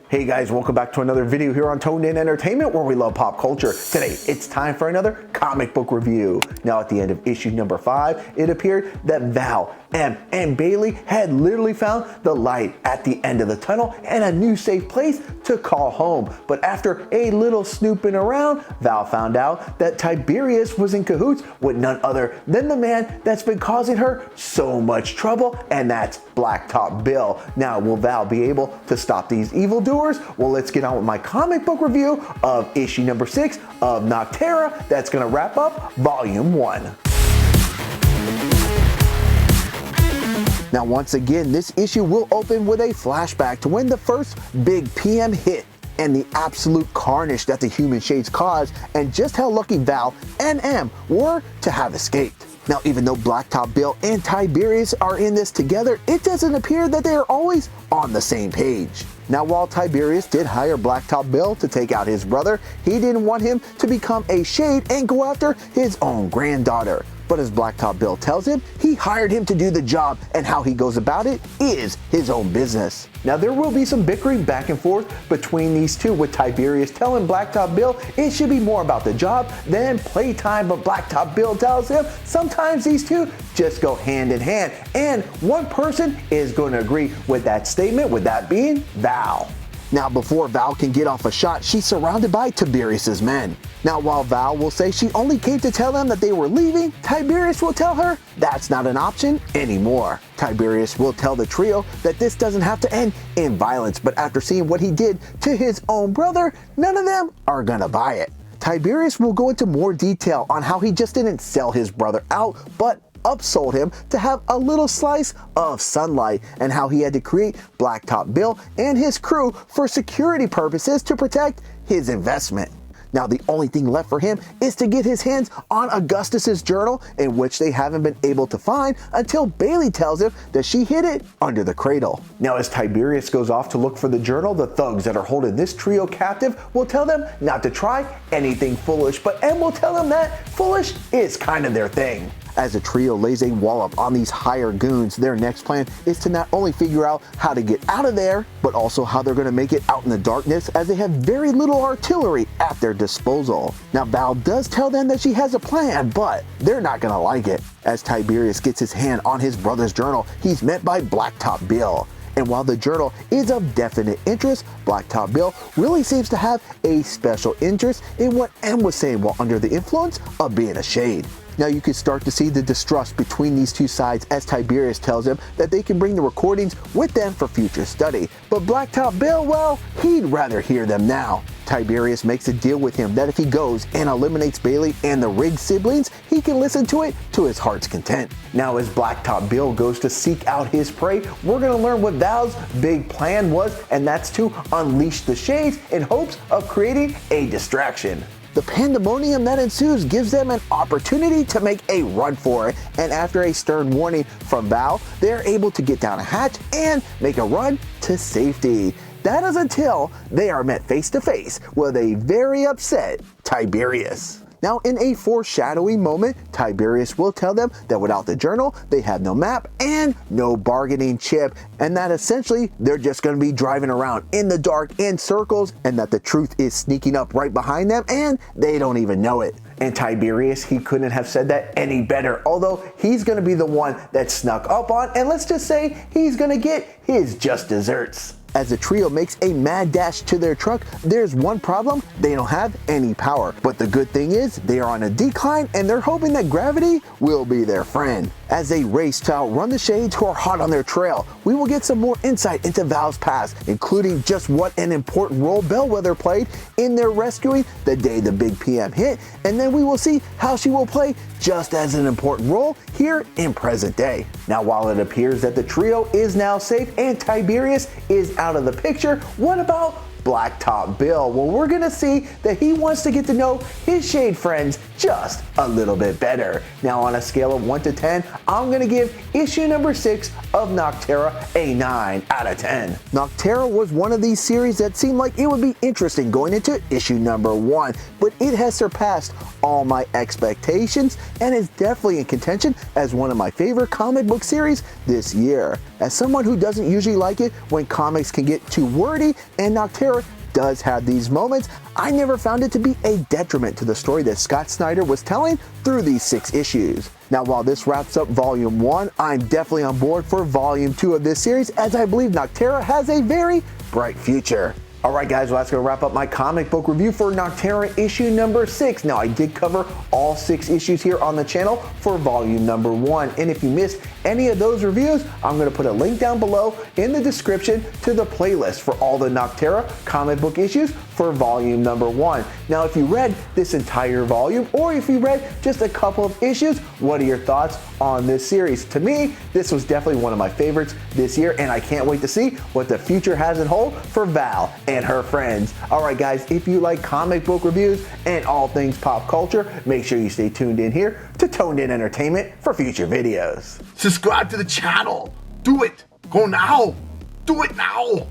Hey guys, welcome back to another video here on Toned In Entertainment, where we love pop culture. Today, it's time for another comic book review. Now, at the end of issue number 5, it appeared that Val, Em, and Bailey had literally found the light at the end of the tunnel and a new safe place to call home. But after a little snooping around, Val found out that Tiberius was in cahoots with none other than the man that's been causing her so much trouble, and that's Blacktop Bill. Now, will Val be able to stop these evildoers? Well, let's get on with my comic book review of issue number 6 of Nocterra. That's going to wrap up volume 1. Now, once again, this issue will open with a flashback to when the first big PM hit and the absolute carnage that the human shades caused, and just how lucky Val and Em were to have escaped. Now, even though Blacktop Bill and Tiberius are in this together, it doesn't appear that they are always on the same page. Now, while Tiberius did hire Blacktop Bill to take out his brother, he didn't want him to become a shade and go after his own granddaughter. But as Blacktop Bill tells him, he hired him to do the job, and how he goes about it is his own business. Now, there will be some bickering back and forth between these two, with Tiberius telling Blacktop Bill it should be more about the job than playtime, but Blacktop Bill tells him sometimes these two just go hand in hand, and one person is going to agree with that statement, with that being Val. Now, before Val can get off a shot, she's surrounded by Tiberius's men. Now, while Val will say she only came to tell them that they were leaving, Tiberius will tell her that's not an option anymore. Tiberius will tell the trio that this doesn't have to end in violence, but after seeing what he did to his own brother, none of them are gonna buy it. Tiberius will go into more detail on how he just didn't sell his brother out, but upsold him to have a little slice of sunlight, and how he had to create Blacktop Bill and his crew for security purposes to protect his investment. Now, the only thing left for him is to get his hands on Augustus's journal, in which they haven't been able to find until Bailey tells him that she hid it under the cradle. Now, as Tiberius goes off to look for the journal, the thugs that are holding this trio captive will tell them not to try anything foolish, but Em will tell them that foolish is kind of their thing. As the trio lays a wallop on these higher goons, their next plan is to not only figure out how to get out of there, but also how they're going to make it out in the darkness, as they have very little artillery at their disposal. Now, Val does tell them that she has a plan, but they're not going to like it. As Tiberius gets his hand on his brother's journal, he's met by Blacktop Bill. And while the journal is of definite interest, Blacktop Bill really seems to have a special interest in what Em was saying while under the influence of being a shade. Now, you can start to see the distrust between these two sides, as Tiberius tells him that they can bring the recordings with them for future study. But Blacktop Bill, well, he'd rather hear them now. Tiberius makes a deal with him that if he goes and eliminates Bailey and the Riggs siblings, he can listen to it to his heart's content. Now, as Blacktop Bill goes to seek out his prey, we're going to learn what Val's big plan was, and that's to unleash the shades in hopes of creating a distraction. The pandemonium that ensues gives them an opportunity to make a run for it, and after a stern warning from Val, they're able to get down a hatch and make a run to safety. That is until they are met face to face with a very upset Tiberius. Now, in a foreshadowing moment, Tiberius will tell them that without the journal, they have no map and no bargaining chip, and that essentially they're just going to be driving around in the dark in circles, and that the truth is sneaking up right behind them and they don't even know it. And Tiberius, he couldn't have said that any better, although he's going to be the one that snuck up on, and let's just say he's going to get his just desserts. As the trio makes a mad dash to their truck, there's one problem: they don't have any power. But the good thing is they are on a decline, and they're hoping that gravity will be their friend. As they race to outrun the shades who are hot on their trail, we will get some more insight into Val's past, including just what an important role Bellwether played in their rescuing the day the big PM hit, and then we will see how she will play just as an important role here in present day. Now, while it appears that the trio is now safe and Tiberius is out of the picture, what about Blacktop Bill. Well, we're gonna see that he wants to get to know his shade friends just a little bit better. Now, on a scale of 1 to 10, I'm gonna give issue number 6 of Nocterra a 9 out of 10. Nocterra was one of these series that seemed like it would be interesting going into issue number 1, but it has surpassed all my expectations and is definitely in contention as one of my favorite comic book series this year. As someone who doesn't usually like it when comics can get too wordy, and Nocterra does have these moments, I never found it to be a detriment to the story that Scott Snyder was telling through these 6 issues. Now, while this wraps up volume 1, I'm definitely on board for volume 2 of this series, as I believe Nocterra has a very bright future. Alright guys, well that's going to wrap up my comic book review for Nocterra issue number 6. Now, I did cover all 6 issues here on the channel for volume number 1, and if you missed any of those reviews, I'm going to put a link down below in the description to the playlist for all the Nocterra comic book issues for volume number 1. Now, if you read this entire volume, or if you read just a couple of issues, what are your thoughts on this series? To me, this was definitely one of my favorites this year, and I can't wait to see what the future has in hold for Val and her friends. Alright guys, if you like comic book reviews and all things pop culture, make sure you stay tuned in here to Toned In Entertainment for future videos. Subscribe to the channel. Do it. Go now. Do it now.